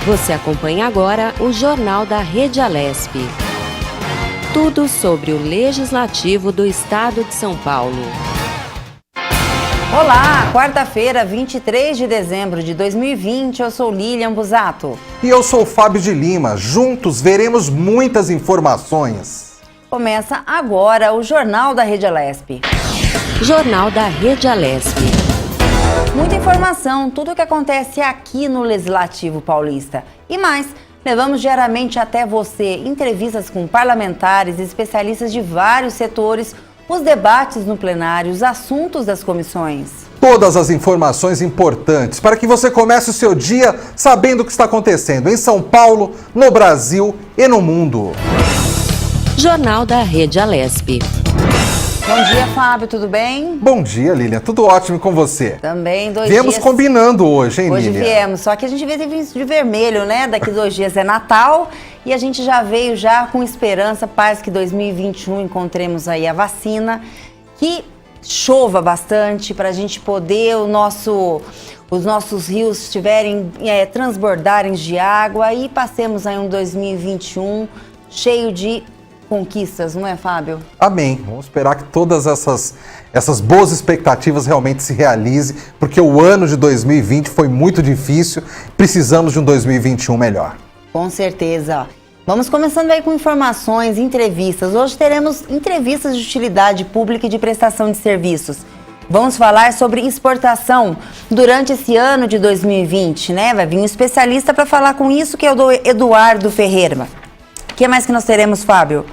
Você acompanha agora o Jornal da Rede Alesp. Tudo sobre o Legislativo do Estado de São Paulo. Olá, quarta-feira, 23 de dezembro de 2020, eu sou Lilian Busato. E eu sou Fábio de Lima. Juntos veremos muitas informações. Começa agora o Jornal da Rede Alesp. Jornal da Rede Alesp. Muita informação, tudo o que acontece aqui no Legislativo Paulista. E mais, levamos diariamente até você entrevistas com parlamentares e especialistas de vários setores, os debates no plenário, os assuntos das comissões. Todas as informações importantes para que você comece o seu dia sabendo o que está acontecendo em São Paulo, no Brasil e no mundo. Jornal da Rede Alesp. Bom dia, Fábio, tudo bem? Bom dia, Lilian. Tudo ótimo com você? Também, Viemos combinando hoje, hein, Lilian? Hoje viemos, só que a gente devia ter visto de vermelho, né? Daqui 2 dias é Natal e a gente já veio com esperança, paz que 2021 encontremos aí a vacina, que chova bastante para a gente poder os nossos rios transbordarem de água e passemos aí um 2021 cheio de conquistas, não é, Fábio? Amém. Vamos esperar que todas essas boas expectativas realmente se realizem, porque o ano de 2020 foi muito difícil, precisamos de um 2021 melhor. Com certeza. Vamos começando aí com informações, entrevistas. Hoje teremos entrevistas de utilidade pública e de prestação de serviços. Vamos falar sobre exportação durante esse ano de 2020, né? Vai vir um especialista para falar com isso, que é o Eduardo Ferreira. O que mais que nós teremos, Fábio?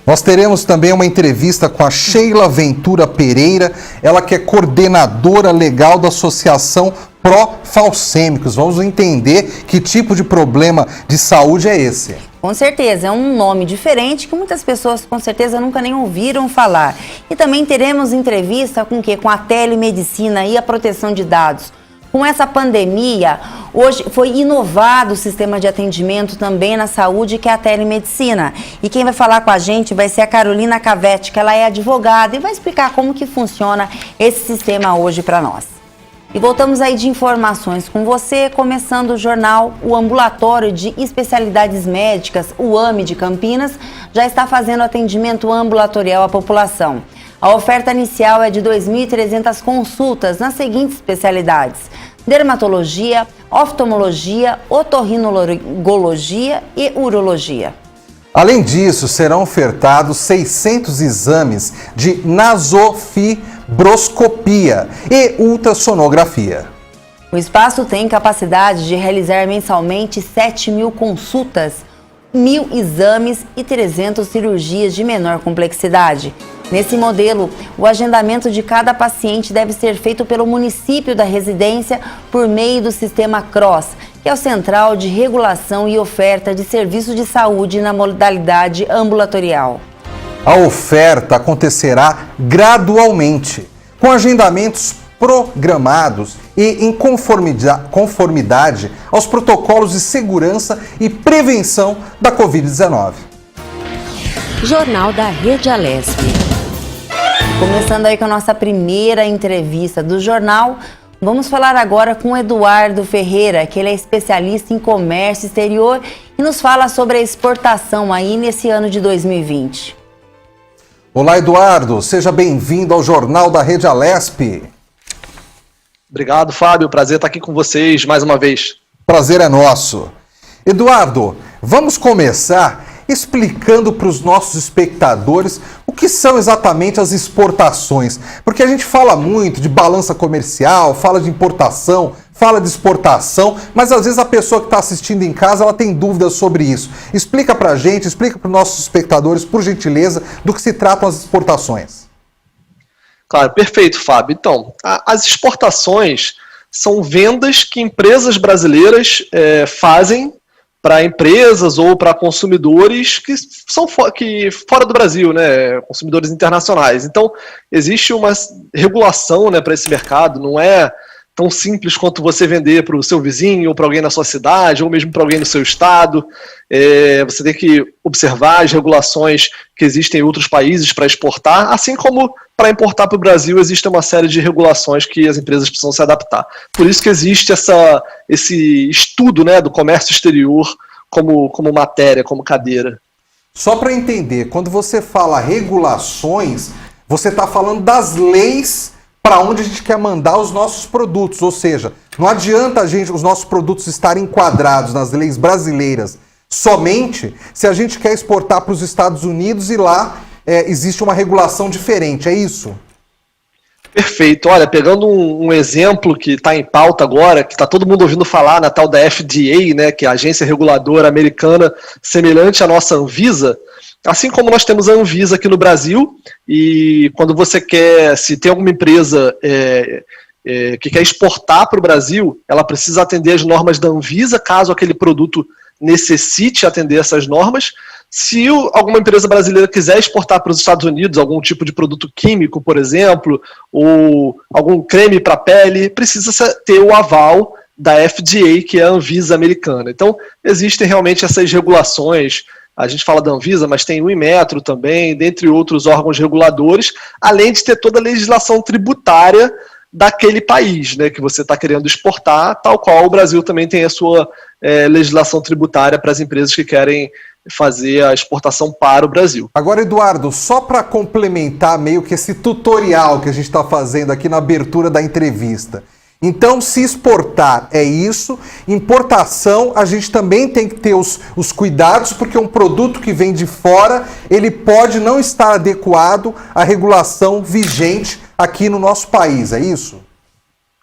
Nós teremos também uma entrevista com a Sheila Ventura Pereira, ela que é coordenadora legal da Associação Pró-Falcêmicos. Vamos entender que tipo de problema de saúde é esse. Com certeza, é um nome diferente que muitas pessoas com certeza nunca nem ouviram falar. E também teremos entrevista com o quê? Com a telemedicina e a proteção de dados. Com essa pandemia, hoje foi inovado o sistema de atendimento também na saúde, que é a telemedicina. E quem vai falar com a gente vai ser a Carolina Cavetti, que ela é advogada e vai explicar como que funciona esse sistema hoje para nós. E voltamos aí de informações com você, começando o jornal. O Ambulatório de Especialidades Médicas, o AME de Campinas, já está fazendo atendimento ambulatorial à população. A oferta inicial é de 2.300 consultas nas seguintes especialidades: dermatologia, oftalmologia, otorrinolaringologia e urologia. Além disso, serão ofertados 600 exames de nasofibroscopia e ultrassonografia. O espaço tem capacidade de realizar mensalmente 7.000 consultas, 1.000 exames e 300 cirurgias de menor complexidade. Nesse modelo, o agendamento de cada paciente deve ser feito pelo município da residência por meio do sistema CROSS, que é o Central de Regulação e Oferta de Serviços de Saúde na modalidade ambulatorial. A oferta acontecerá gradualmente, com agendamentos programados e em conformidade aos protocolos de segurança e prevenção da Covid-19. Jornal da Rede Alesp. Começando aí com a nossa primeira entrevista do jornal, vamos falar agora com o Eduardo Ferreira, que ele é especialista em comércio exterior e nos fala sobre a exportação aí nesse ano de 2020. Olá, Eduardo, seja bem-vindo ao Jornal da Rede Alesp. Obrigado, Fábio, prazer estar aqui com vocês mais uma vez. Prazer é nosso. Eduardo, vamos começar explicando para os nossos espectadores o que são exatamente as exportações. Porque a gente fala muito de balança comercial, fala de importação, fala de exportação, mas às vezes a pessoa que está assistindo em casa ela tem dúvidas sobre isso. Explica para a gente, explica para os nossos espectadores, por gentileza, do que se tratam as exportações. Claro, perfeito, Fábio. Então, as exportações são vendas que empresas brasileiras fazem para empresas ou para consumidores que são fora do Brasil, né, consumidores internacionais. Então, existe uma regulação, né, para esse mercado, não é tão simples quanto você vender para o seu vizinho ou para alguém na sua cidade ou mesmo para alguém no seu estado. Você tem que observar as regulações que existem em outros países para exportar, assim como para importar para o Brasil existe uma série de regulações que as empresas precisam se adaptar. Por isso que existe esse estudo, né, do comércio exterior como matéria, como cadeira. Só para entender, quando você fala regulações, você está falando das leis para onde a gente quer mandar os nossos produtos, ou seja, não adianta os nossos produtos estarem enquadrados nas leis brasileiras somente se a gente quer exportar para os Estados Unidos e lá existe uma regulação diferente, é isso? Perfeito. Olha, pegando um exemplo que está em pauta agora, que está todo mundo ouvindo falar na tal da FDA, né, que é a agência reguladora americana semelhante à nossa Anvisa, assim como nós temos a Anvisa aqui no Brasil, e quando você se tem alguma empresa que quer exportar para o Brasil, ela precisa atender as normas da Anvisa, caso aquele produto necessite atender essas normas. Se alguma empresa brasileira quiser exportar para os Estados Unidos algum tipo de produto químico, por exemplo, ou algum creme para pele, precisa ter o aval da FDA, que é a Anvisa americana. Então, existem realmente essas regulações. A gente fala da Anvisa, mas tem o Inmetro também, dentre outros órgãos reguladores, além de ter toda a legislação tributária daquele país, né, que você está querendo exportar, tal qual o Brasil também tem a sua legislação tributária para as empresas que querem fazer a exportação para o Brasil. Agora, Eduardo, só para complementar meio que esse tutorial que a gente está fazendo aqui na abertura da entrevista. Então, se exportar é isso, importação a gente também tem que ter os cuidados, porque um produto que vem de fora, ele pode não estar adequado à regulação vigente aqui no nosso país, é isso?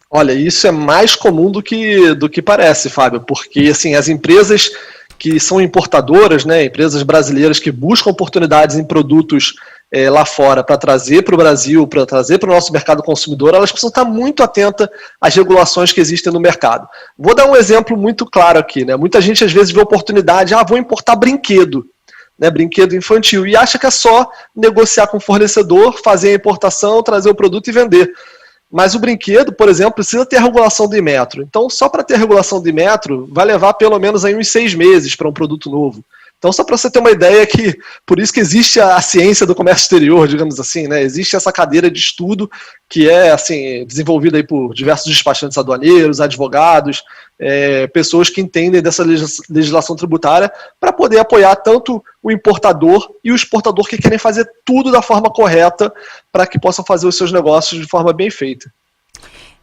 Olha, isso é mais comum do que parece, Fábio, porque assim, as empresas que são importadoras, né, empresas brasileiras que buscam oportunidades em produtos lá fora para trazer para o Brasil, para trazer para o nosso mercado consumidor, elas precisam estar muito atentas às regulações que existem no mercado. Vou dar um exemplo muito claro aqui, né? Muita gente às vezes vê oportunidade, vou importar brinquedo, né, brinquedo infantil, e acha que é só negociar com o fornecedor, fazer a importação, trazer o produto e vender. Mas o brinquedo, por exemplo, precisa ter a regulação do Inmetro. Então, só para ter a regulação do Inmetro, vai levar pelo menos aí uns 6 meses para um produto novo. Então, só para você ter uma ideia que, por isso que existe a ciência do comércio exterior, digamos assim, né? Existe essa cadeira de estudo que é assim, desenvolvida aí por diversos despachantes aduaneiros, advogados, pessoas que entendem dessa legislação tributária para poder apoiar tanto o importador e o exportador que querem fazer tudo da forma correta para que possam fazer os seus negócios de forma bem feita.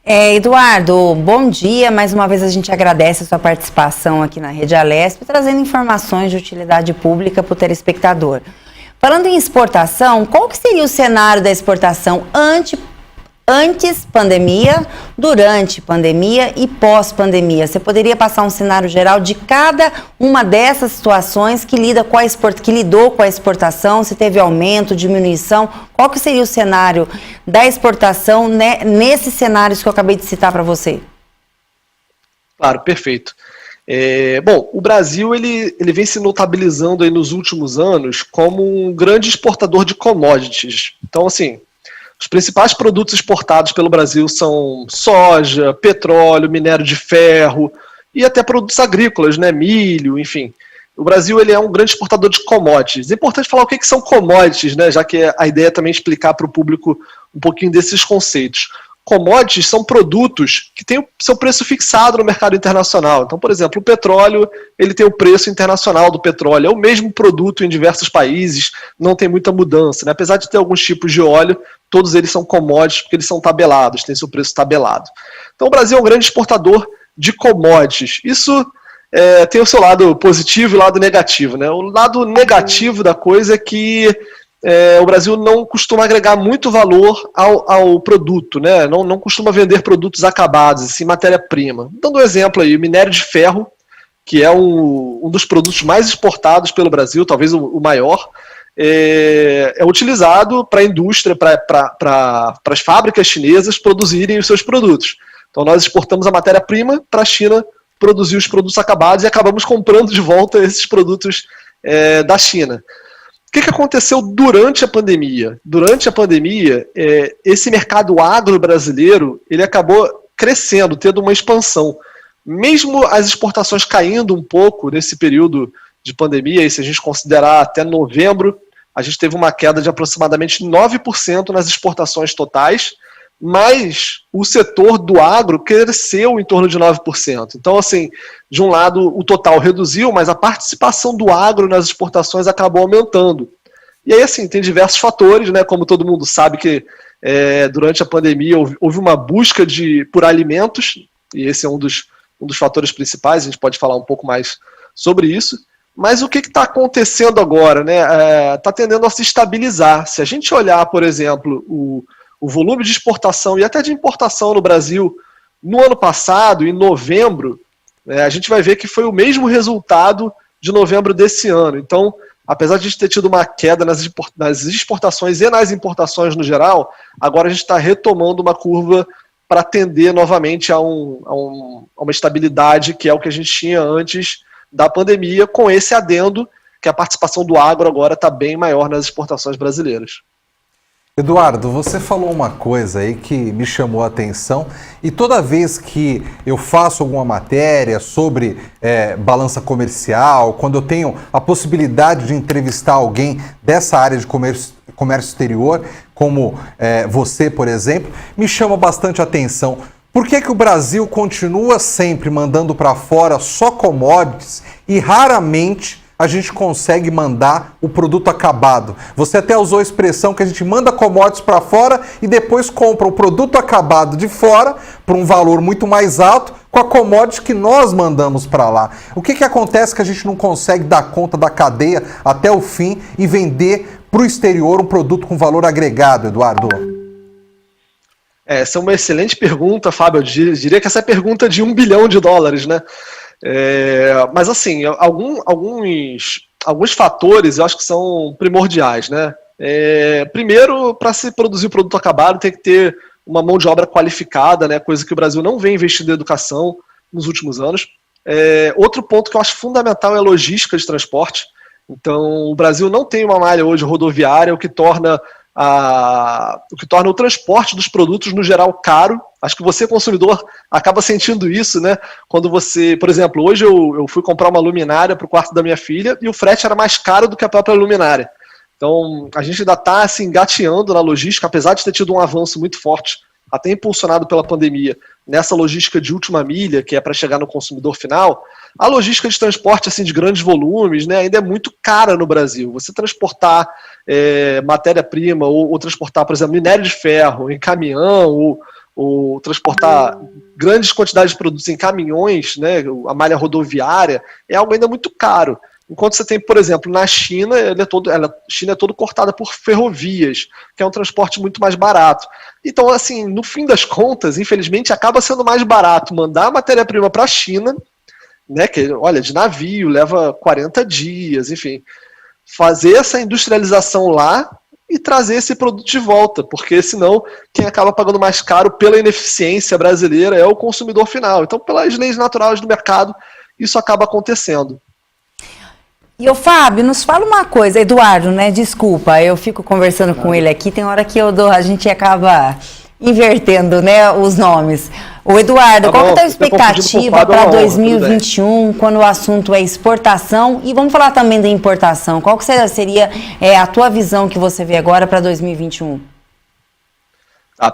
Eduardo, bom dia. Mais uma vez a gente agradece a sua participação aqui na Rede Alesp, trazendo informações de utilidade pública para o telespectador. Falando em exportação, qual que seria o cenário da exportação antes pandemia, durante pandemia e pós-pandemia? Você poderia passar um cenário geral de cada uma dessas situações que lidou com a exportação, se teve aumento, diminuição? Qual que seria o cenário da exportação, né, nesses cenários que eu acabei de citar para você? Claro, perfeito. Bom, o Brasil ele vem se notabilizando aí nos últimos anos como um grande exportador de commodities. Então, assim, os principais produtos exportados pelo Brasil são soja, petróleo, minério de ferro e até produtos agrícolas, né, milho, enfim. O Brasil ele é um grande exportador de commodities. É importante falar o que são commodities, né, já que a ideia é também explicar para o público um pouquinho desses conceitos. Commodities são produtos que têm o seu preço fixado no mercado internacional. Então, por exemplo, o petróleo, ele tem o preço internacional do petróleo. É o mesmo produto em diversos países, não tem muita mudança, né? Apesar de ter alguns tipos de óleo, todos eles são commodities porque eles são tabelados, têm seu preço tabelado. Então, o Brasil é um grande exportador de commodities. Isso tem o seu lado positivo e o lado negativo, né? O lado negativo da coisa é que o Brasil não costuma agregar muito valor ao produto, né? Não costuma vender produtos acabados, assim, matéria-prima. Dando um exemplo aí, o minério de ferro, que é um dos produtos mais exportados pelo Brasil, talvez o maior, é utilizado para a indústria, para as fábricas chinesas produzirem os seus produtos. Então nós exportamos a matéria-prima para a China produzir os produtos acabados e acabamos comprando de volta esses produtos da China. O que aconteceu durante a pandemia? Durante a pandemia, esse mercado agro brasileiro ele acabou crescendo, tendo uma expansão. Mesmo as exportações caindo um pouco nesse período de pandemia, e se a gente considerar até novembro a gente teve uma queda de aproximadamente 9% nas exportações totais, mas o setor do agro cresceu em torno de 9%. Então, assim, de um lado o total reduziu, mas a participação do agro nas exportações acabou aumentando. E aí, assim, tem diversos fatores, né? Como todo mundo sabe que durante a pandemia houve uma busca por alimentos, e esse é um dos fatores principais, a gente pode falar um pouco mais sobre isso. Mas o que está acontecendo agora, né? Está tendendo a se estabilizar. Se a gente olhar, por exemplo, o volume de exportação e até de importação no Brasil no ano passado, em novembro, a gente vai ver que foi o mesmo resultado de novembro desse ano. Então, apesar de a gente ter tido uma queda nas exportações e nas importações no geral, agora a gente está retomando uma curva para atender novamente a uma estabilidade, que é o que a gente tinha antes da pandemia, com esse adendo que a participação do agro agora está bem maior nas exportações brasileiras. Eduardo, você falou uma coisa aí que me chamou a atenção, e toda vez que eu faço alguma matéria sobre balança comercial, quando eu tenho a possibilidade de entrevistar alguém dessa área de comércio exterior, como você, por exemplo, me chama bastante a atenção. Por que o Brasil continua sempre mandando para fora só commodities e raramente a gente consegue mandar o produto acabado? Você até usou a expressão que a gente manda commodities para fora e depois compra o produto acabado de fora por um valor muito mais alto com a commodity que nós mandamos para lá. O que acontece que a gente não consegue dar conta da cadeia até o fim e vender para o exterior um produto com valor agregado, Eduardo? Essa é uma excelente pergunta, Fábio. Eu diria que essa é a pergunta de $1 bilhão, né? Mas assim, alguns fatores eu acho que são primordiais, né? Primeiro, para se produzir o produto acabado, tem que ter uma mão de obra qualificada, né? Coisa que o Brasil não vem investindo em educação nos últimos anos. Outro ponto que eu acho fundamental é a logística de transporte. Então, o Brasil não tem uma malha hoje rodoviária, o que torna o transporte dos produtos no geral caro. Acho que você, consumidor, acaba sentindo isso, né? Quando você, por exemplo, hoje eu fui comprar uma luminária para o quarto da minha filha e o frete era mais caro do que a própria luminária. Então, a gente ainda está assim, engateando na logística, apesar de ter tido um avanço muito forte, até impulsionado pela pandemia, nessa logística de última milha, que é para chegar no consumidor final. A logística de transporte assim, de grandes volumes, né, ainda é muito cara no Brasil. Você transportar matéria-prima ou transportar, por exemplo, minério de ferro em caminhão ou transportar grandes quantidades de produtos em caminhões, né, a malha rodoviária, é algo ainda muito caro. Enquanto você tem, por exemplo, na China, a China é toda cortada por ferrovias, que é um transporte muito mais barato. Então, assim, no fim das contas, infelizmente, acaba sendo mais barato mandar a matéria-prima para a China, né, que, olha, de navio, leva 40 dias, enfim, fazer essa industrialização lá e trazer esse produto de volta, porque senão quem acaba pagando mais caro pela ineficiência brasileira é o consumidor final. Então, pelas leis naturais do mercado, isso acaba acontecendo. E o Fábio, nos fala uma coisa, Eduardo, né? Desculpa, eu fico conversando com ele aqui, tem hora que a gente acaba invertendo, né, os nomes. O Eduardo, qual que é a tua expectativa para 2021, quando o assunto é exportação? E vamos falar também da importação. Qual que seria a tua visão que você vê agora para 2021?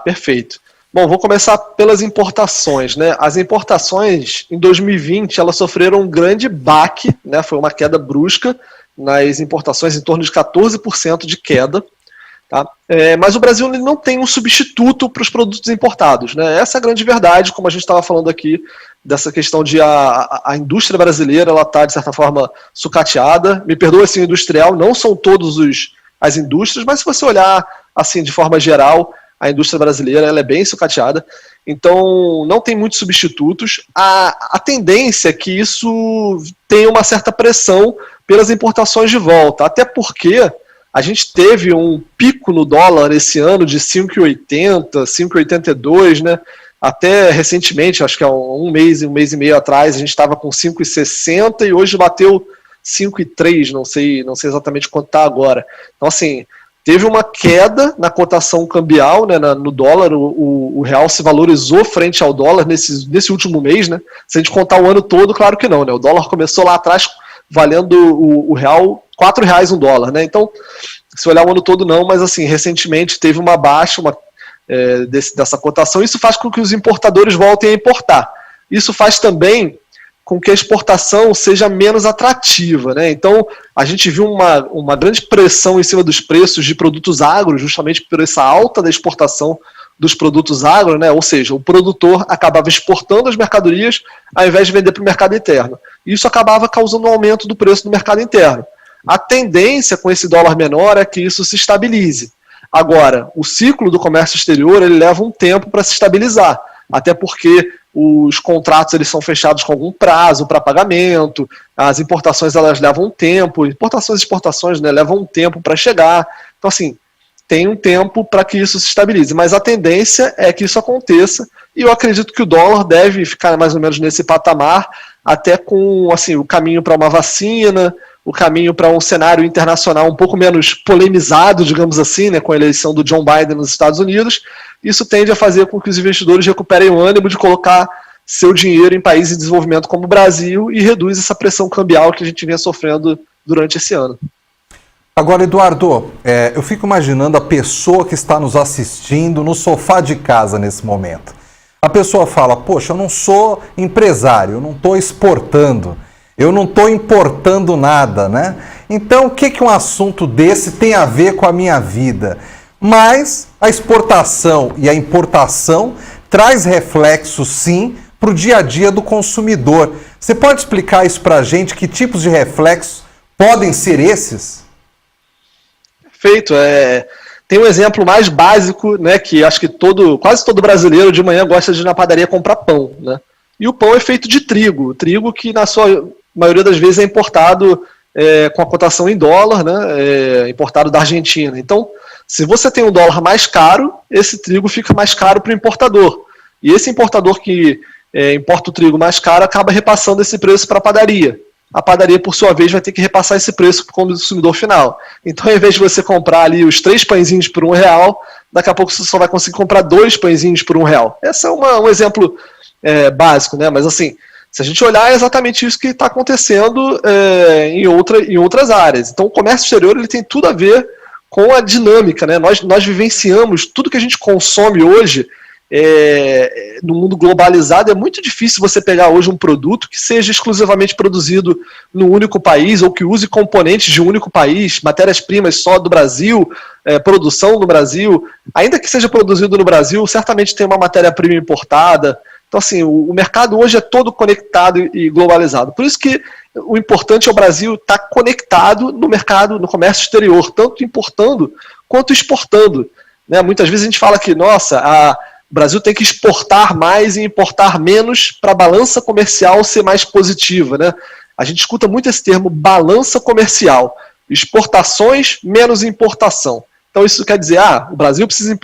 Perfeito. Bom, vou começar pelas importações, né? As importações em 2020 elas sofreram um grande baque, né? Foi uma queda brusca nas importações, em torno de 14% de queda. Tá? Mas o Brasil não tem um substituto para os produtos importados, né? Essa é a grande verdade, como a gente estava falando aqui, dessa questão de a indústria brasileira ela está, de certa forma, sucateada. Me perdoa assim, industrial, não são todas as indústrias, mas se você olhar assim de forma geral, a indústria brasileira ela é bem sucateada, então não tem muitos substitutos. A tendência é que isso tenha uma certa pressão pelas importações de volta, até porque a gente teve um pico no dólar esse ano de 5,80, 5,82, né? Até recentemente, acho que há um mês e meio atrás, a gente estava com 5,60 e hoje bateu 5,3, não sei exatamente quanto está agora. Então, assim, teve uma queda na cotação cambial, né, no dólar, o real se valorizou frente ao dólar nesse último mês, né? Se a gente contar o ano todo, claro que não, né? O dólar começou lá atrás valendo o real R$4 um dólar, né? Então, Se olhar o ano todo não, mas assim, recentemente teve uma baixa dessa cotação. Isso faz com que os importadores voltem a importar. Isso faz também com que a exportação seja menos atrativa, né? Então, a gente viu uma grande pressão em cima dos preços de produtos agro, justamente por essa alta da exportação dos produtos agro, né? Ou seja, o produtor acabava exportando as mercadorias ao invés de vender para o mercado interno. Isso acabava causando um aumento do preço no mercado interno. A tendência com esse dólar menor é que isso se estabilize. Agora, o ciclo do comércio exterior ele leva um tempo para se estabilizar, até porque os contratos eles são fechados com algum prazo para pagamento, as importações elas levam um tempo, importações e exportações, né, levam um tempo para chegar. Então, assim, tem um tempo para que isso se estabilize, mas a tendência é que isso aconteça, e eu acredito que o dólar deve ficar mais ou menos nesse patamar, até com assim, o caminho para uma vacina, o caminho para um cenário internacional um pouco menos polemizado, digamos assim, né, com a eleição do John Biden nos Estados Unidos. Isso tende a fazer com que os investidores recuperem o ânimo de colocar seu dinheiro em países em desenvolvimento como o Brasil e reduz essa pressão cambial que a gente vinha sofrendo durante esse ano. Agora, Eduardo, eu fico imaginando a pessoa que está nos assistindo no sofá de casa nesse momento. A pessoa fala, poxa, eu não sou empresário, eu não estou exportando, eu não estou importando nada, né? Então, o que um assunto desse tem a ver com a minha vida? Mas a exportação e a importação traz reflexos, sim, para o dia a dia do consumidor. Você pode explicar isso para a gente? Que tipos de reflexos podem ser esses? Perfeito. Tem um exemplo mais básico, né, que acho que quase todo brasileiro de manhã gosta de ir na padaria comprar pão, né? E o pão é feito de trigo que na sua maioria das vezes é importado com a cotação em dólar, né, importado da Argentina. Então, se você tem um dólar mais caro, esse trigo fica mais caro para o importador. E esse importador que importa o trigo mais caro acaba repassando esse preço para a padaria. A padaria, por sua vez, vai ter que repassar esse preço para o consumidor final. Então, ao invés de você comprar ali os 3 pãezinhos por R$1, daqui a pouco você só vai conseguir comprar 2 pãezinhos por R$1. Esse é um exemplo básico, né? Mas assim, se a gente olhar, é exatamente isso que está acontecendo em outras áreas. Então, o comércio exterior ele tem tudo a ver com a dinâmica, né? Nós vivenciamos tudo que a gente consome hoje no mundo globalizado. É muito difícil você pegar hoje um produto que seja exclusivamente produzido no único país ou que use componentes de um único país, matérias-primas só do Brasil, produção no Brasil. Ainda que seja produzido no Brasil, certamente tem uma matéria-prima importada. Então, assim, o mercado hoje é todo conectado e globalizado. Por isso que o importante é o Brasil estar conectado no mercado, no comércio exterior, tanto importando quanto exportando, né? Muitas vezes a gente fala que, nossa, o Brasil tem que exportar mais e importar menos para a balança comercial ser mais positiva, né? A gente escuta muito esse termo balança comercial, exportações menos importação. Então isso quer dizer, o Brasil precisa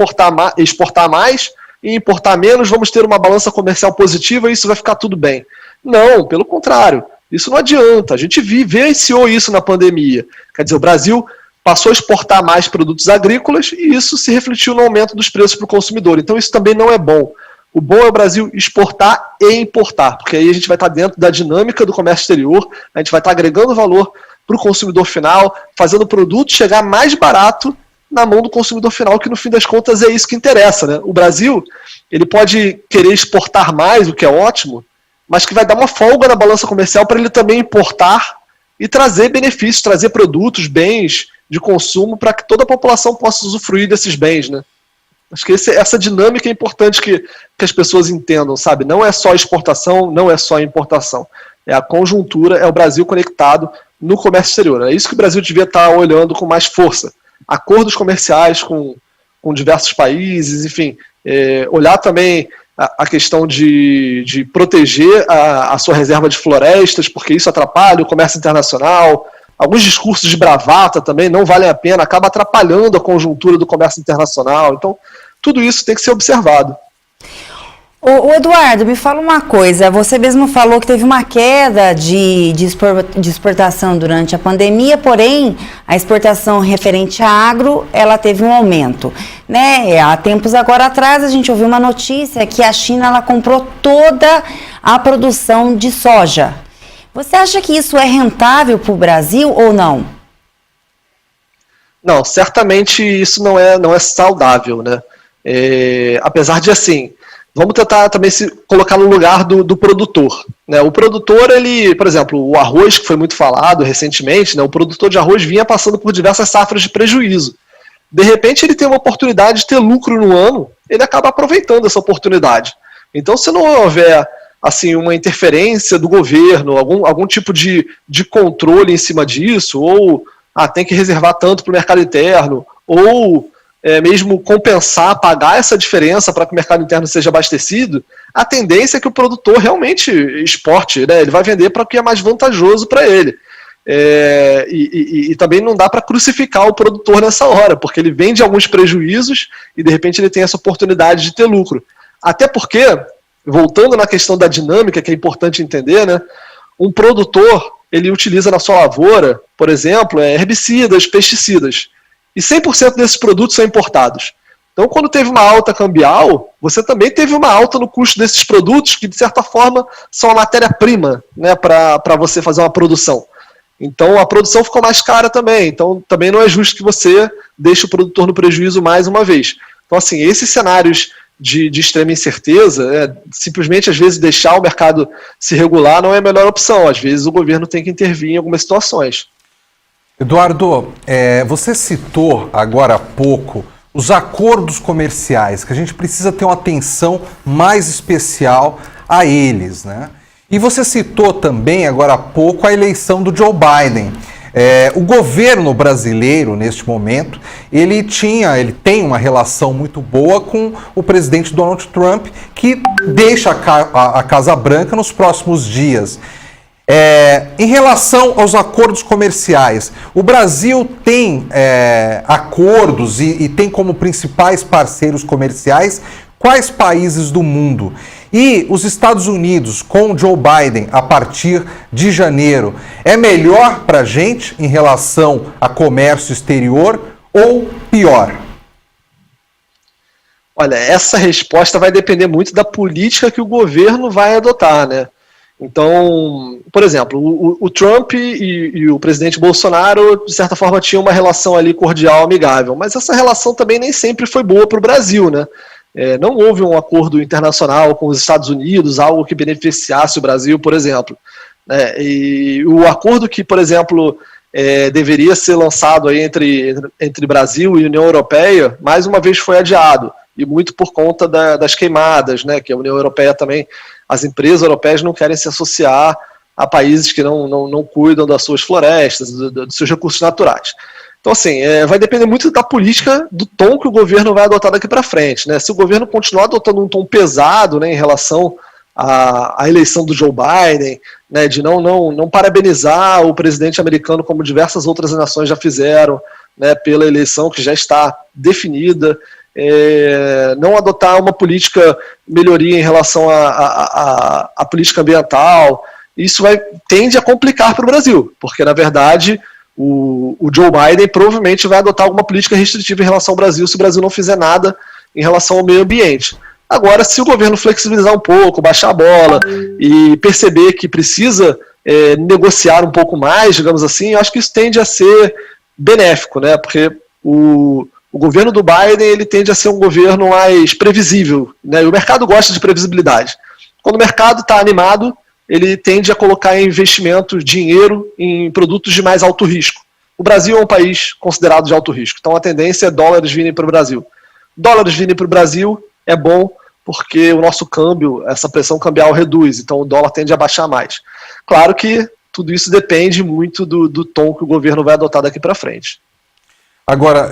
exportar mais e importar menos, vamos ter uma balança comercial positiva e isso vai ficar tudo bem. Não, pelo contrário, isso não adianta. A gente vivenciou isso na pandemia. Quer dizer, o Brasil passou a exportar mais produtos agrícolas e isso se refletiu no aumento dos preços para o consumidor. Então isso também não é bom. O bom é o Brasil exportar e importar, porque aí a gente vai estar dentro da dinâmica do comércio exterior, a gente vai estar agregando valor para o consumidor final, fazendo o produto chegar mais barato na mão do consumidor final, que no fim das contas é isso que interessa, né? O Brasil ele pode querer exportar mais, o que é ótimo, mas que vai dar uma folga na balança comercial para ele também importar e trazer benefícios, trazer produtos, bens de consumo para que toda a população possa usufruir desses bens, né? Acho que essa dinâmica é importante que as pessoas entendam, sabe? Não é só exportação, não é só importação. É a conjuntura, é o Brasil conectado no comércio exterior. É isso que o Brasil devia estar olhando com mais força. Acordos comerciais com diversos países, enfim, olhar também a questão de proteger a sua reserva de florestas, porque isso atrapalha o comércio internacional. Alguns discursos de bravata também não valem a pena, acaba atrapalhando a conjuntura do comércio internacional. Então, tudo isso tem que ser observado. Ô Eduardo, me fala uma coisa, você mesmo falou que teve uma queda de exportação durante a pandemia, porém a exportação referente a agro, ela teve um aumento, né? Há tempos agora atrás a gente ouviu uma notícia que a China ela comprou toda a produção de soja. Você acha que isso é rentável para o Brasil ou não? Não, certamente isso não é saudável, né? Apesar de, assim, vamos tentar também se colocar no lugar do produtor, né? O produtor, ele, por exemplo, o arroz, que foi muito falado recentemente, né? O produtor de arroz vinha passando por diversas safras de prejuízo. De repente, ele tem uma oportunidade de ter lucro no ano, ele acaba aproveitando essa oportunidade. Então, se não houver assim, uma interferência do governo, algum tipo de controle em cima disso, ou tem que reservar tanto para o mercado interno, ou mesmo compensar, pagar essa diferença para que o mercado interno seja abastecido, a tendência é que o produtor realmente exporte, né? Ele vai vender para o que é mais vantajoso para ele. E também não dá para crucificar o produtor nessa hora, porque ele vende alguns prejuízos e de repente ele tem essa oportunidade de ter lucro. Até porque, voltando na questão da dinâmica, que é importante entender, né? Um produtor, ele utiliza na sua lavoura, por exemplo, herbicidas, pesticidas, e 100% desses produtos são importados. Então, quando teve uma alta cambial, você também teve uma alta no custo desses produtos, que de certa forma são a matéria-prima, né, para você fazer uma produção. Então, a produção ficou mais cara também. Então, também não é justo que você deixe o produtor no prejuízo mais uma vez. Então, assim, esses cenários de extrema incerteza, simplesmente, às vezes, deixar o mercado se regular não é a melhor opção. Às vezes, o governo tem que intervir em algumas situações. Eduardo, você citou agora há pouco os acordos comerciais, que a gente precisa ter uma atenção mais especial a eles, né? E você citou também agora há pouco a eleição do Joe Biden. O governo brasileiro, neste momento, ele tem uma relação muito boa com o presidente Donald Trump, que deixa a Casa Branca nos próximos dias. Em relação aos acordos comerciais, o Brasil tem acordos e tem como principais parceiros comerciais quais países do mundo? E os Estados Unidos, com Joe Biden, a partir de janeiro, é melhor para a gente em relação a comércio exterior ou pior? Olha, essa resposta vai depender muito da política que o governo vai adotar, né? Então, por exemplo, o Trump e o presidente Bolsonaro, de certa forma, tinham uma relação ali cordial, amigável, mas essa relação também nem sempre foi boa para o Brasil, né? Não houve um acordo internacional com os Estados Unidos, algo que beneficiasse o Brasil, por exemplo. E o acordo que, por exemplo, deveria ser lançado aí entre Brasil e União Europeia, mais uma vez foi adiado, e muito por conta das queimadas, né, que a União Europeia também, as empresas europeias não querem se associar a países que não cuidam das suas florestas, dos seus recursos naturais. Então, assim, vai depender muito da política, do tom que o governo vai adotar daqui para frente, né? Se o governo continuar adotando um tom pesado, né, em relação à eleição do Joe Biden, né, de não parabenizar o presidente americano como diversas outras nações já fizeram, né, pela eleição que já está definida, não adotar uma política melhoria em relação à política ambiental, isso tende a complicar para o Brasil, porque, na verdade, o Joe Biden provavelmente vai adotar alguma política restritiva em relação ao Brasil se o Brasil não fizer nada em relação ao meio ambiente. Agora, se o governo flexibilizar um pouco, baixar a bola e perceber que precisa negociar um pouco mais, digamos assim, eu acho que isso tende a ser benéfico, né? Porque o governo do Biden ele tende a ser um governo mais previsível, né? E o mercado gosta de previsibilidade. Quando o mercado está animado, ele tende a colocar investimentos, dinheiro em produtos de mais alto risco. O Brasil é um país considerado de alto risco, então a tendência é dólares virem para o Brasil. Dólares virem para o Brasil é bom porque o nosso câmbio, essa pressão cambial reduz, então o dólar tende a baixar mais. Claro que tudo isso depende muito do tom que o governo vai adotar daqui para frente. Agora,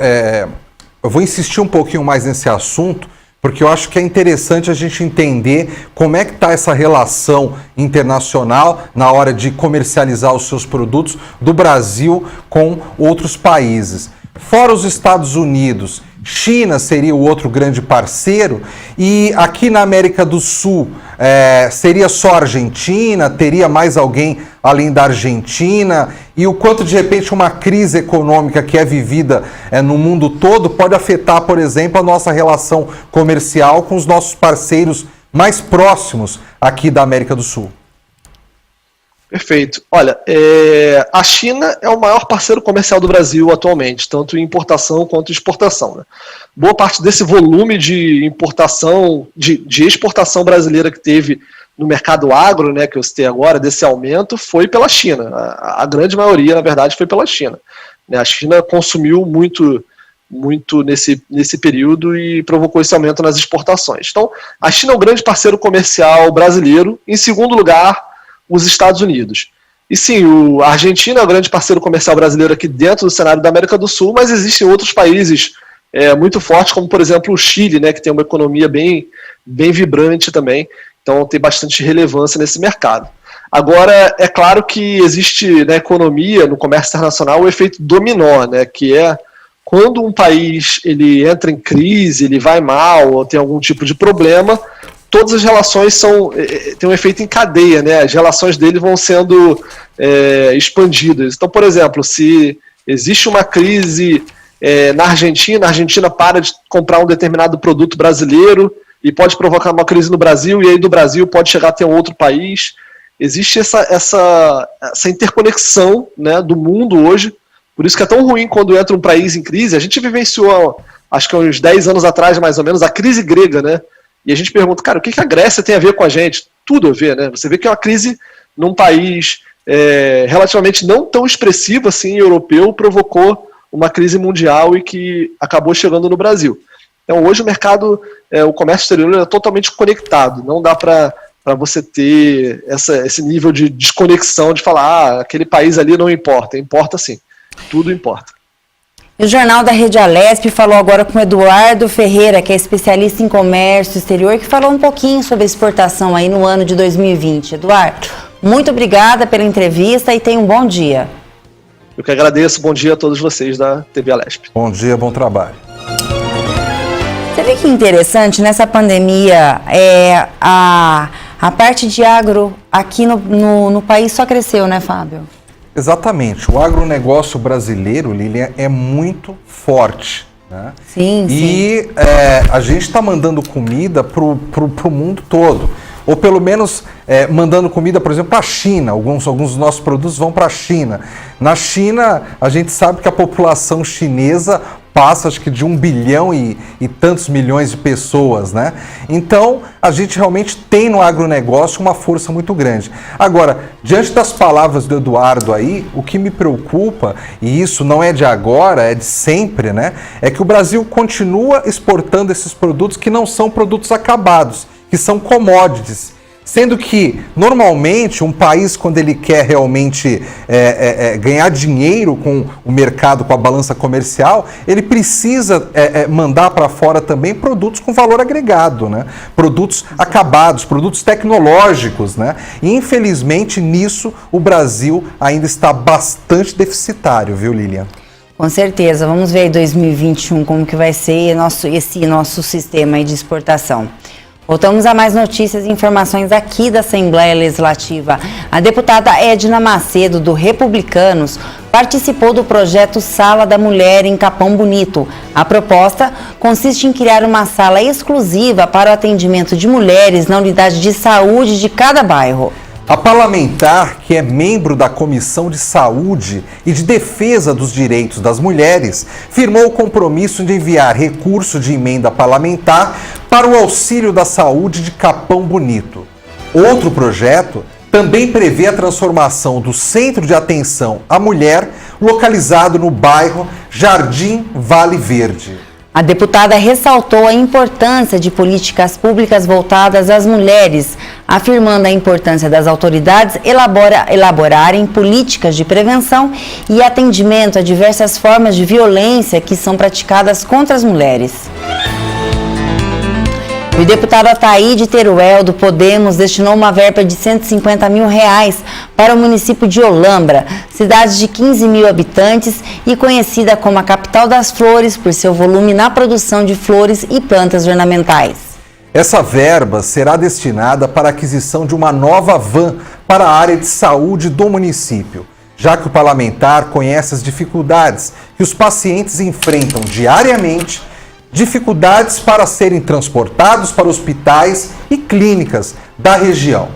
eu vou insistir um pouquinho mais nesse assunto, porque eu acho que é interessante a gente entender como é que está essa relação internacional na hora de comercializar os seus produtos do Brasil com outros países. Fora os Estados Unidos, China seria o outro grande parceiro, e aqui na América do Sul seria só a Argentina, teria mais alguém além da Argentina, e o quanto de repente uma crise econômica que é vivida no mundo todo pode afetar, por exemplo, a nossa relação comercial com os nossos parceiros mais próximos aqui da América do Sul. Perfeito. Olha, a China é o maior parceiro comercial do Brasil atualmente, tanto em importação quanto em exportação, né? Boa parte desse volume de importação, de exportação brasileira que teve no mercado agro, né, que eu citei agora, desse aumento, foi pela China. A grande maioria, na verdade, foi pela China. A China consumiu muito nesse período e provocou esse aumento nas exportações. Então, a China é o grande parceiro comercial brasileiro. Em segundo lugar, os Estados Unidos. E sim, a Argentina é o grande parceiro comercial brasileiro aqui dentro do cenário da América do Sul, mas existem outros países muito fortes, como por exemplo o Chile, né, que tem uma economia bem vibrante também, então tem bastante relevância nesse mercado. Agora, é claro que existe na economia, no comércio internacional, o efeito dominó, né, que é quando um país ele entra em crise, ele vai mal ou tem algum tipo de problema, todas as relações têm um efeito em cadeia, né? As relações dele vão sendo expandidas. Então, por exemplo, se existe uma crise na Argentina, a Argentina para de comprar um determinado produto brasileiro e pode provocar uma crise no Brasil, e aí do Brasil pode chegar até um outro país. Existe essa interconexão, né, do mundo hoje, por isso que é tão ruim quando entra um país em crise. A gente vivenciou, acho que uns 10 anos atrás, mais ou menos, a crise grega, né? E a gente pergunta, cara, o que a Grécia tem a ver com a gente? Tudo a ver, né? Você vê que é uma crise num país relativamente não tão expressivo assim, europeu, provocou uma crise mundial e que acabou chegando no Brasil. Então hoje o mercado, o comércio exterior é totalmente conectado, não dá para você ter esse nível de desconexão de falar, aquele país ali não importa. Importa sim, tudo importa. O Jornal da Rede Alesp falou agora com o Eduardo Ferreira, que é especialista em comércio exterior, que falou um pouquinho sobre a exportação aí no ano de 2020. Eduardo, muito obrigada pela entrevista e tenha um bom dia. Eu que agradeço, bom dia a todos vocês da TV Alesp. Bom dia, bom trabalho. Você vê que interessante, nessa pandemia, a parte de agro aqui no país só cresceu, né, Fábio? Exatamente. O agronegócio brasileiro, Lilian, é muito forte, né? Sim, e a gente está mandando comida pro mundo todo. Ou pelo menos mandando comida, por exemplo, para a China. Alguns dos nossos produtos vão para a China. Na China, a gente sabe que a população chinesa passa, acho que de 1 bilhão e tantos milhões de pessoas, né? Então, a gente realmente tem no agronegócio uma força muito grande. Agora, diante das palavras do Eduardo aí, o que me preocupa, e isso não é de agora, é de sempre, né? É que o Brasil continua exportando esses produtos que não são produtos acabados, que são commodities. Sendo que, normalmente, um país, quando ele quer realmente ganhar dinheiro com o mercado, com a balança comercial, ele precisa mandar para fora também produtos com valor agregado, né? Produtos acabados, produtos tecnológicos, né? E, infelizmente, nisso, o Brasil ainda está bastante deficitário, viu, Lilian? Com certeza. Vamos ver aí 2021 como que vai ser esse nosso sistema aí de exportação. Voltamos a mais notícias e informações aqui da Assembleia Legislativa. A deputada Edna Macedo, do Republicanos, participou do projeto Sala da Mulher em Capão Bonito. A proposta consiste em criar uma sala exclusiva para o atendimento de mulheres na unidade de saúde de cada bairro. A parlamentar, que é membro da Comissão de Saúde e de Defesa dos Direitos das Mulheres, firmou o compromisso de enviar recurso de emenda parlamentar para o auxílio da saúde de Capão Bonito. Outro projeto também prevê a transformação do Centro de Atenção à Mulher, localizado no bairro Jardim Vale Verde. A deputada ressaltou a importância de políticas públicas voltadas às mulheres, afirmando a importância das autoridades elaborarem políticas de prevenção e atendimento a diversas formas de violência que são praticadas contra as mulheres. O deputado Ataíde Teruel, do Podemos, destinou uma verba de R$150 mil para o município de Olambra, cidade de 15 mil habitantes e conhecida como a capital das flores por seu volume na produção de flores e plantas ornamentais. Essa verba será destinada para a aquisição de uma nova van para a área de saúde do município, já que o parlamentar conhece as dificuldades que os pacientes enfrentam diariamente, dificuldades para serem transportados para hospitais e clínicas da região.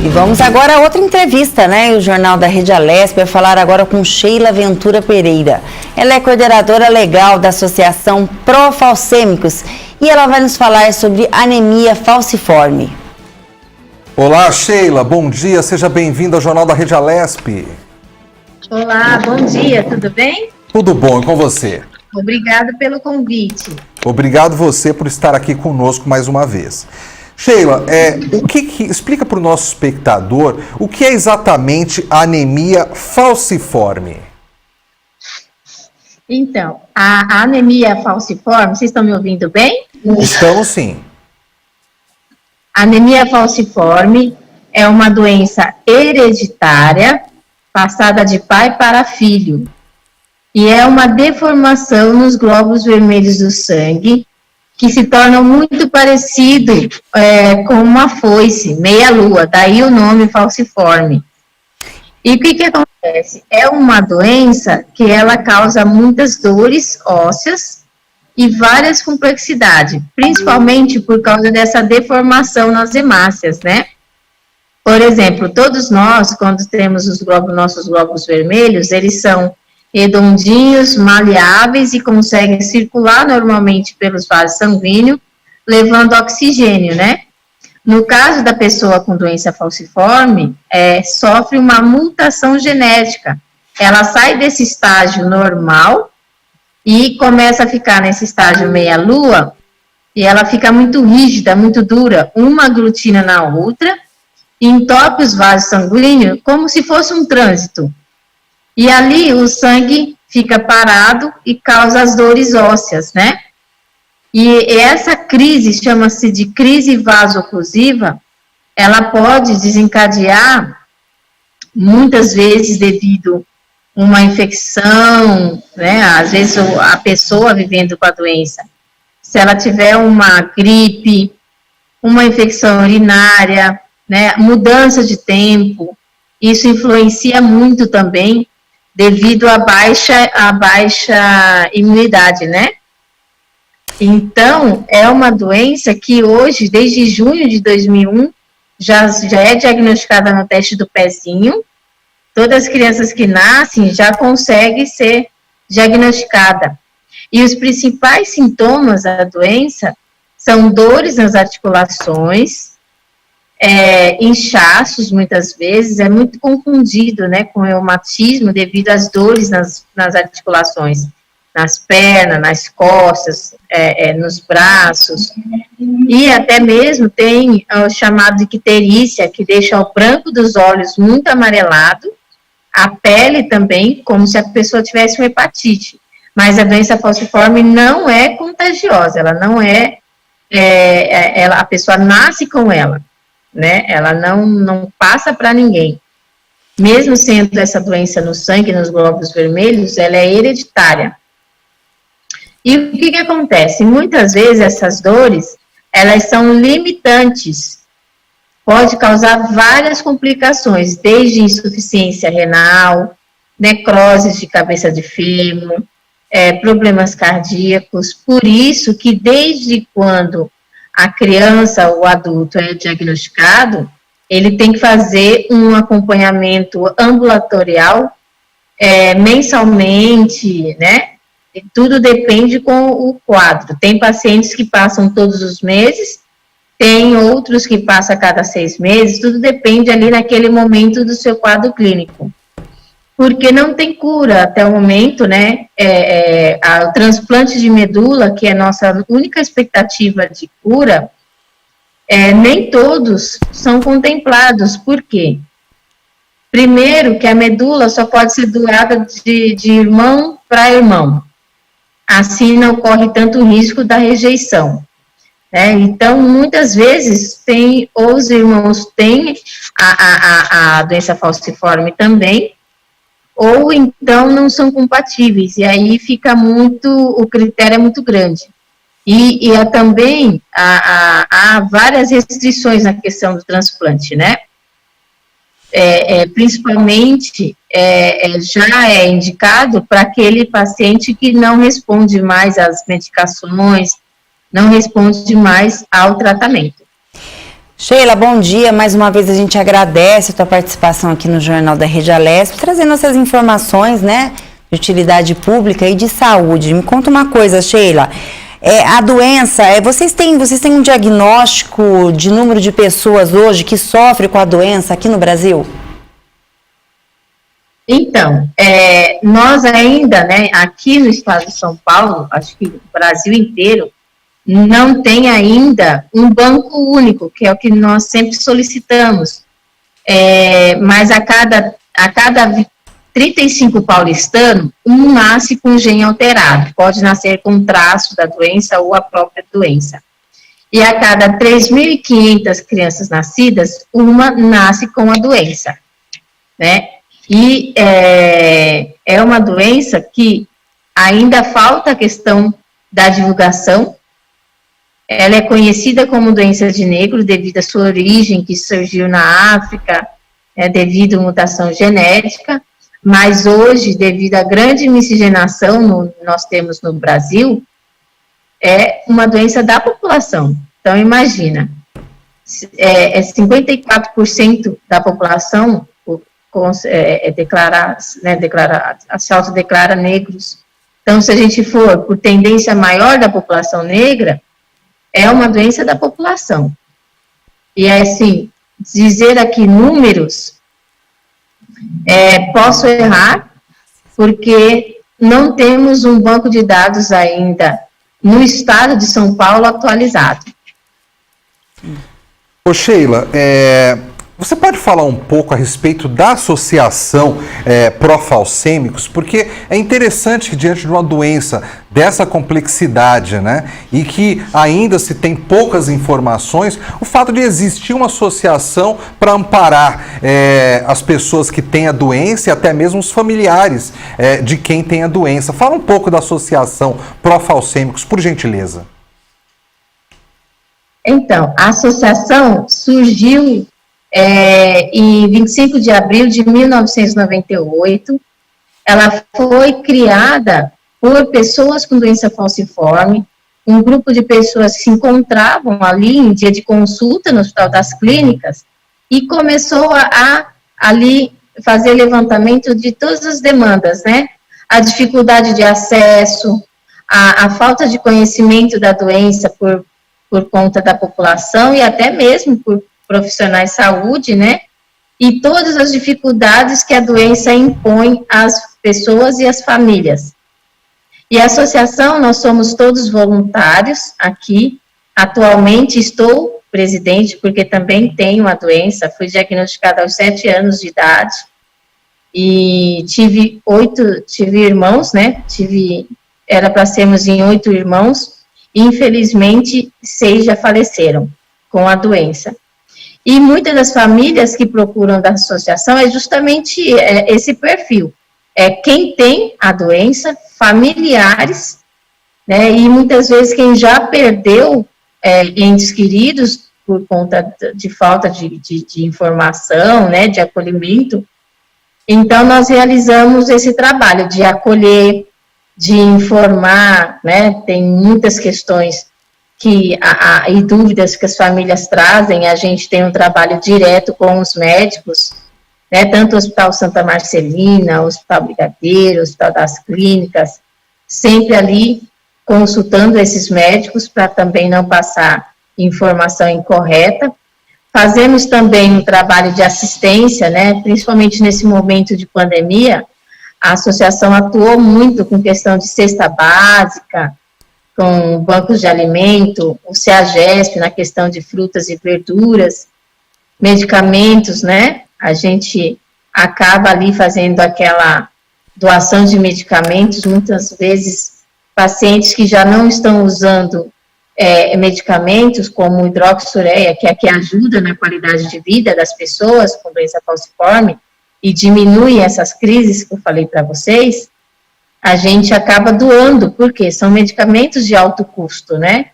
E vamos agora a outra entrevista, né? O Jornal da Rede Alesp vai falar agora com Sheila Ventura Pereira. Ela é coordenadora legal da Associação Pró-Falcêmicos e ela vai nos falar sobre anemia falciforme. Olá, Sheila, bom dia, seja bem-vinda ao Jornal da Rede Alesp. Olá, bom dia, tudo bem? Tudo bom, e com você? Obrigada pelo convite. Obrigado você por estar aqui conosco mais uma vez. Sheila, explica para o nosso espectador o que é exatamente a anemia falciforme. Então, a anemia falciforme, vocês estão me ouvindo bem? Estamos sim. A anemia falciforme é uma doença hereditária passada de pai para filho e é uma deformação nos glóbulos vermelhos do sangue que se tornam muito parecido com uma foice, meia-lua, daí o nome falciforme. E o que acontece? É uma doença que ela causa muitas dores ósseas e várias complexidades, principalmente por causa dessa deformação nas hemácias, né? Por exemplo, todos nós, quando temos nossos glóbulos vermelhos, eles são redondinhos, maleáveis e conseguem circular normalmente pelos vasos sanguíneos, levando oxigênio, né? No caso da pessoa com doença falciforme, sofre uma mutação genética. Ela sai desse estágio normal e começa a ficar nesse estágio meia-lua, e ela fica muito rígida, muito dura, uma aglutina na outra, e entope os vasos sanguíneos como se fosse um trânsito. E ali o sangue fica parado e causa as dores ósseas, né? E essa crise, chama-se de crise vasoclusiva, ela pode desencadear, muitas vezes devido a uma infecção, né? Às vezes a pessoa vivendo com a doença, se ela tiver uma gripe, uma infecção urinária, né? Mudança de tempo, isso influencia muito também, devido à baixa imunidade, né? Então, é uma doença que hoje, desde junho de 2001, já é diagnosticada no teste do pezinho. Todas as crianças que nascem já conseguem ser diagnosticadas. E os principais sintomas da doença são dores nas articulações, inchaços, muitas vezes, é muito confundido, né, com reumatismo devido às dores nas articulações, nas pernas, nas costas, nos braços, e até mesmo tem o chamado de icterícia, que deixa o branco dos olhos muito amarelado, a pele também, como se a pessoa tivesse uma hepatite, mas a doença falciforme não é contagiosa, ela não a pessoa nasce com ela, né, ela não passa para ninguém. Mesmo sendo essa doença no sangue, nos glóbulos vermelhos, ela é hereditária. E o que acontece? Muitas vezes essas dores, elas são limitantes, pode causar várias complicações, desde insuficiência renal, necroses de cabeça de fêmur, problemas cardíacos, por isso que desde quando a criança ou o adulto é diagnosticado, ele tem que fazer um acompanhamento ambulatorial mensalmente, né? E tudo depende com o quadro. Tem pacientes que passam todos os meses, tem outros que passam a cada 6 meses, tudo depende ali naquele momento do seu quadro clínico. Porque não tem cura até o momento, né? O transplante de medula, que é a nossa única expectativa de cura, nem todos são contemplados. Por quê? Primeiro, que a medula só pode ser doada de irmão para irmão. Assim não corre tanto risco da rejeição. Então, muitas vezes, os irmãos têm a doença falciforme também, ou então não são compatíveis, e aí fica o critério é muito grande. E também há várias restrições na questão do transplante, né? Principalmente, já é indicado para aquele paciente que não responde mais às medicações, não responde mais ao tratamento. Sheila, bom dia. Mais uma vez a gente agradece a tua participação aqui no Jornal da Rede Alesp, trazendo essas informações, né, de utilidade pública e de saúde. Me conta uma coisa, Sheila. A doença, vocês têm um diagnóstico de número de pessoas hoje que sofrem com a doença aqui no Brasil? Então, nós ainda, né, aqui no estado de São Paulo, acho que o Brasil inteiro, não tem ainda um banco único, que é o que nós sempre solicitamos. Mas a cada 35 paulistanos, um nasce com gene alterado, pode nascer com traço da doença ou a própria doença. E a cada 3.500 crianças nascidas, uma nasce com a doença, né? E é uma doença que ainda falta a questão da divulgação. Ela é conhecida como doença de negro devido à sua origem, que surgiu na África, devido à mutação genética, mas hoje, devido à grande miscigenação nós temos no Brasil, é uma doença da população. Então, imagina, 54% da população se autodeclara negros. Então, se a gente for por tendência maior da população negra, é uma doença da população. E assim, dizer aqui números, posso errar, porque não temos um banco de dados ainda no estado de São Paulo atualizado. Ô Sheila, você pode falar um pouco a respeito da associação pró-falcêmicos? Porque é interessante que diante de uma doença dessa complexidade, né, e que ainda se tem poucas informações, o fato de existir uma associação para amparar as pessoas que têm a doença e até mesmo os familiares de quem tem a doença. Fala um pouco da associação pró-falcêmicos, por gentileza. Então, a associação surgiu em 25 de abril de 1998, ela foi criada por pessoas com doença falciforme, um grupo de pessoas que se encontravam ali em dia de consulta no Hospital das Clínicas, e começou a ali fazer levantamento de todas as demandas, né? A dificuldade de acesso, a falta de conhecimento da doença por conta da população e até mesmo por profissionais de saúde, né, e todas as dificuldades que a doença impõe às pessoas e às famílias. E a associação, nós somos todos voluntários aqui, atualmente estou presidente, porque também tenho a doença, fui diagnosticada aos 7 anos de idade, e tive irmãos, né, era para sermos em 8 irmãos, e infelizmente 6 já faleceram com a doença. E muitas das famílias que procuram da associação é justamente esse perfil. Quem tem a doença, familiares, né, e muitas vezes quem já perdeu entes queridos por conta de falta de informação, né, de acolhimento. Então, nós realizamos esse trabalho de acolher, de informar, né, tem muitas questões e dúvidas que as famílias trazem. A gente tem um trabalho direto com os médicos, né, tanto o Hospital Santa Marcelina, o Hospital Brigadeiro, o Hospital das Clínicas, sempre ali consultando esses médicos para também não passar informação incorreta. Fazemos também um trabalho de assistência, né, principalmente nesse momento de pandemia. A associação atuou muito com questão de cesta básica, com bancos de alimento, o CEAGESP na questão de frutas e verduras, medicamentos, né, a gente acaba ali fazendo aquela doação de medicamentos, muitas vezes pacientes que já não estão usando medicamentos como hidroxureia, que é que ajuda na qualidade de vida das pessoas com doença falciforme e diminui essas crises que eu falei para vocês, a gente acaba doando, porque são medicamentos de alto custo, né?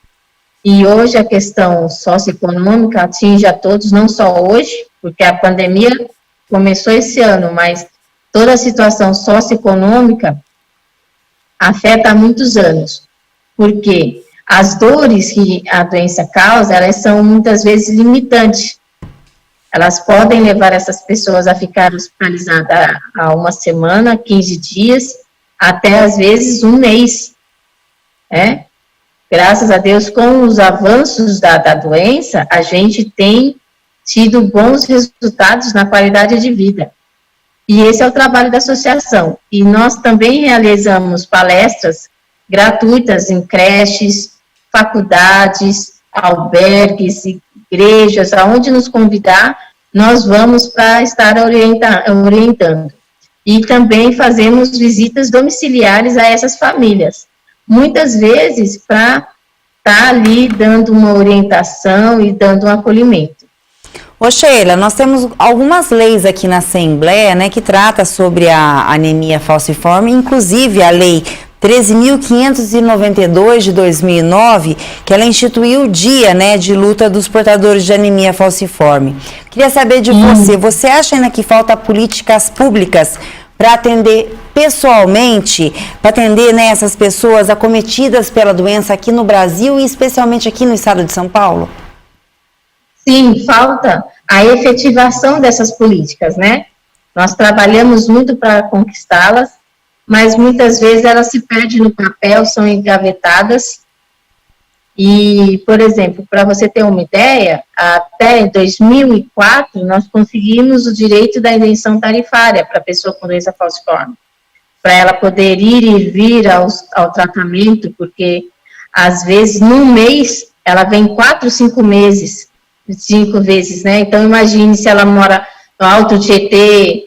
E hoje a questão socioeconômica atinge a todos, não só hoje, porque a pandemia começou esse ano, mas toda a situação socioeconômica afeta há muitos anos, porque as dores que a doença causa, elas são muitas vezes limitantes. Elas podem levar essas pessoas a ficar hospitalizadas a 1 semana, 15 dias, até às vezes 1 mês, né? Graças a Deus, com os avanços da doença, a gente tem tido bons resultados na qualidade de vida. E esse é o trabalho da associação. E nós também realizamos palestras gratuitas em creches, faculdades, albergues, igrejas, aonde nos convidar, nós vamos para estar orientando. E também fazemos visitas domiciliares a essas famílias. Muitas vezes para estar ali dando uma orientação e dando um acolhimento. Ô Sheila, nós temos algumas leis aqui na Assembleia, né, que trata sobre a anemia falciforme, inclusive a Lei 13.592 de 2009, que ela instituiu o dia, né, de luta dos portadores de anemia falciforme. Queria saber de você acha ainda que falta políticas públicas para atender pessoalmente, para atender, né, essas pessoas acometidas pela doença aqui no Brasil e especialmente aqui no estado de São Paulo? Sim, falta a efetivação dessas políticas, né? Nós trabalhamos muito para conquistá-las, mas muitas vezes elas se perdem no papel, são engavetadas. E, por exemplo, para você ter uma ideia, até 2004 nós conseguimos o direito da isenção tarifária para a pessoa com doença falciforme, para ela poder ir e vir ao tratamento, porque às vezes num mês ela vem 4, 5 vezes, né? Então imagine se ela mora no Alto Tietê,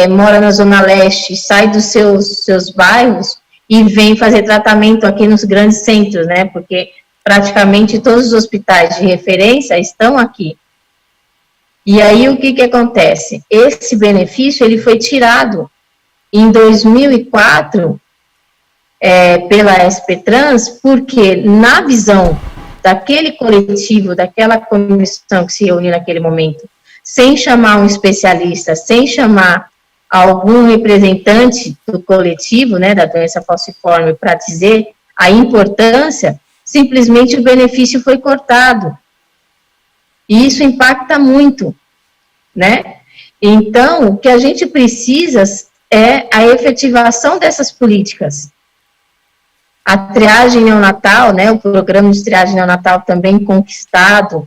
mora na Zona Leste, sai dos seus bairros e vem fazer tratamento aqui nos grandes centros, né? Porque praticamente todos os hospitais de referência estão aqui. E aí o que acontece? Esse benefício ele foi tirado em 2004 pela SP Trans, porque na visão daquele coletivo, daquela comissão que se reuniu naquele momento, sem chamar um especialista, sem chamar algum representante do coletivo, né, da doença falciforme, para dizer a importância, simplesmente o benefício foi cortado. E isso impacta muito, né? Então, o que a gente precisa é a efetivação dessas políticas. A triagem neonatal, né, o programa de triagem neonatal também conquistado,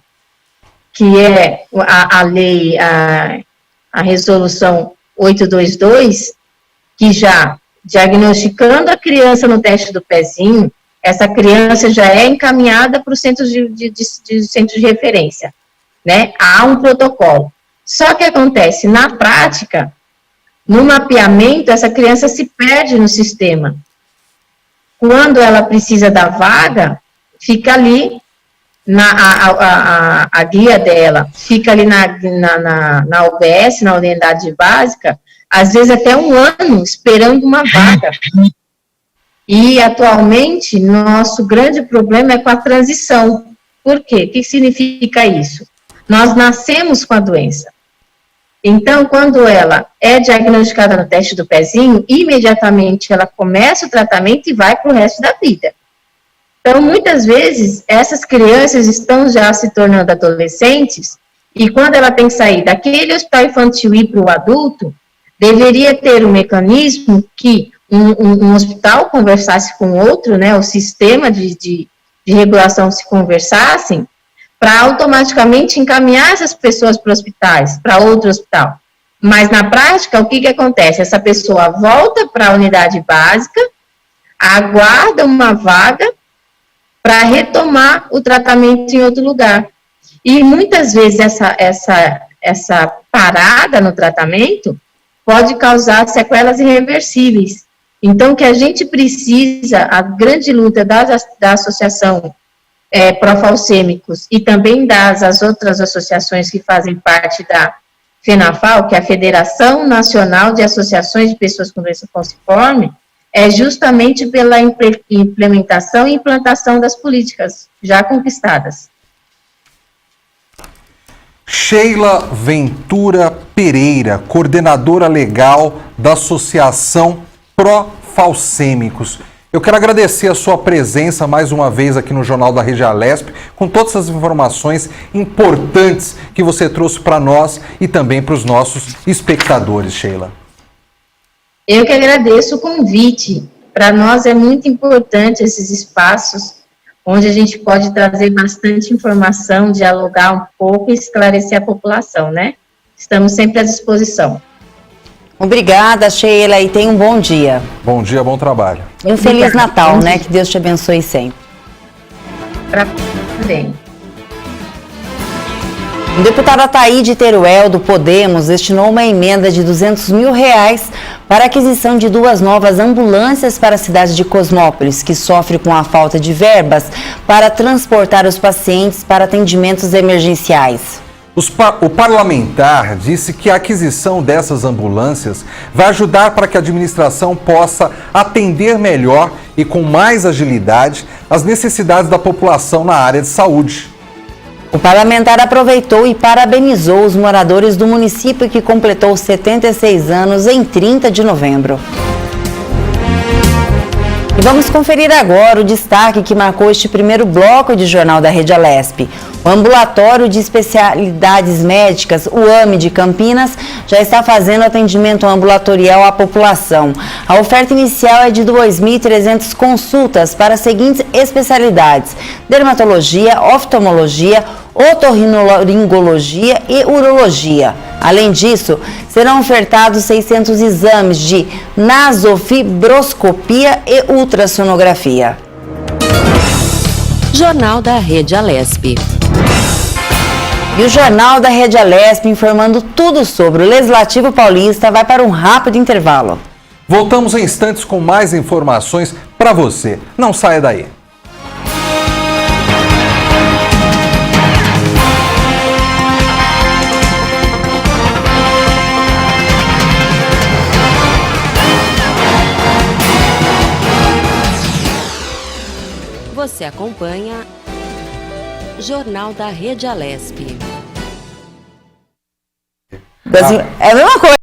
que é a lei, a resolução 822, que já diagnosticando a criança no teste do pezinho, essa criança já é encaminhada para os centros centros de referência, né, há um protocolo. Só que acontece, na prática, no mapeamento, essa criança se perde no sistema. Quando ela precisa da vaga, fica ali, a guia dela, fica ali na UBS, na unidade básica, às vezes até 1 ano, esperando uma vaga. E, atualmente, nosso grande problema é com a transição. Por quê? O que significa isso? Nós nascemos com a doença. Então, quando ela é diagnosticada no teste do pezinho, imediatamente ela começa o tratamento e vai para o resto da vida. Então, muitas vezes, essas crianças estão já se tornando adolescentes, e quando ela tem que sair daquele hospital infantil e ir para o adulto, deveria ter um mecanismo que um hospital conversasse com outro, né, o sistema de regulação se conversassem, para automaticamente encaminhar essas pessoas para hospitais, para outro hospital. Mas, na prática, o que acontece? Essa pessoa volta para a unidade básica, aguarda uma vaga para retomar o tratamento em outro lugar. E, muitas vezes, essa parada no tratamento pode causar sequelas irreversíveis. Então, o que a gente precisa, a grande luta da associação pró-falcêmicos e também as outras associações que fazem parte da FENAFAL, que é a Federação Nacional de Associações de Pessoas com Doença Falciforme, é justamente pela implementação e implantação das políticas já conquistadas. Sheila Ventura Pereira, coordenadora legal da Associação Pró-Falcêmicos. Eu quero agradecer a sua presença mais uma vez aqui no Jornal da Rede Alesp, com todas essas informações importantes que você trouxe para nós e também para os nossos espectadores, Sheila. Eu que agradeço o convite. Para nós é muito importante esses espaços onde a gente pode trazer bastante informação, dialogar um pouco e esclarecer a população, né? Estamos sempre à disposição. Obrigada, Sheila, e tenha um bom dia. Bom dia, bom trabalho. E um Feliz Natal, né? Que Deus te abençoe sempre. Para bem. O deputado Ataíde Teruel, do Podemos, destinou uma emenda de R$200 mil para a aquisição de 2 novas ambulâncias para a cidade de Cosmópolis, que sofre com a falta de para transportar os pacientes para atendimentos emergenciais. O parlamentar disse que a aquisição dessas ambulâncias vai ajudar para que a administração possa atender melhor e com mais agilidade as necessidades da população na área de saúde. O parlamentar aproveitou e parabenizou os moradores do município que completou 76 anos em 30 de novembro. E vamos conferir agora o destaque que marcou este primeiro bloco de Jornal da Rede Alesp. O Ambulatório de Especialidades Médicas, o AME de Campinas, já está fazendo atendimento ambulatorial à população. A oferta inicial é de 2.300 consultas para as seguintes especialidades: dermatologia, oftalmologia, otorrinolaringologia e urologia. Além disso, serão ofertados 600 exames de nasofibroscopia e ultrassonografia. Jornal da Rede Alesp. E o Jornal da Rede Alesp, informando tudo sobre o Legislativo Paulista, vai para um rápido intervalo. Voltamos em instantes com mais informações para você. Não saia daí. Você acompanha Jornal da Rede Alesp. É a mesma coisa.